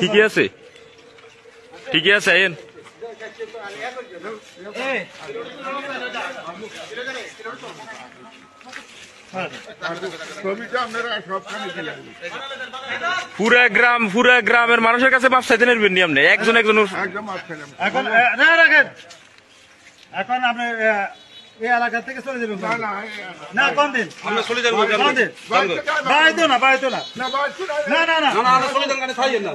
ঠিকই আছে, ঠিকই আছে। আইন পুরা গ্রামের মানুষের কাছে মাপ চাইতে নেবেন নি আপনি একজন একজন। এখন আপনি এই এলাকা থেকে চলে যাবেন না? কোন দিন আমরা চলে যাবো? বাড়াইতো না, বাড়াইতো না, না না না না, চলে যান, গাড়ি ছাড়িয়েন না।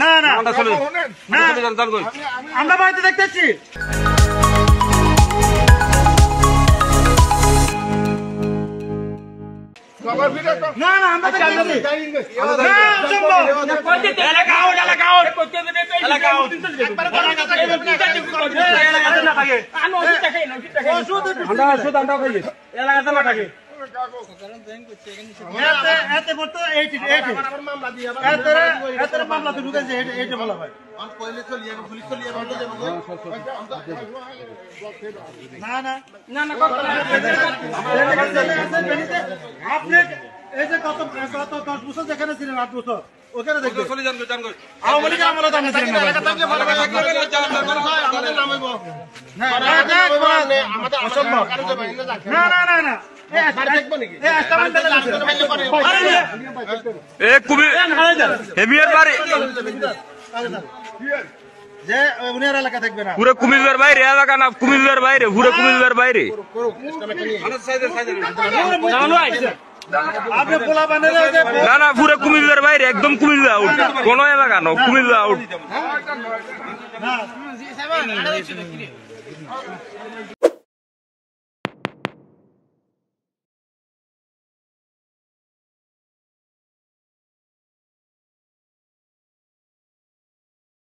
না না, আমরা আমরা বাড়িতে দেখতেছি। না না, আমরা মামলা তো ঢুকেছে, এটা বলা ভাই। না না না না, আপনি এই যে কত 10 বছর যেখানে ছিলেন, 8 বছর ওখানে দেখবেন। চলে যান, আওয়ামী লীগের আমলে তো আপনি ছিলেন না। না না না না, যে উনার এলাকা থাকবে না, পুরো কুমিল্লার বাইরে এলাকা না, কুমিল্লার বাইরে, পুরো কুমিল্লার বাইরে। আপনি পোলা বানালে না না, পুরো কুমিল্লার বাইরে, একদম কুমিল্লা আউট, কোন এলাকা না, কুমিল্লা আউট।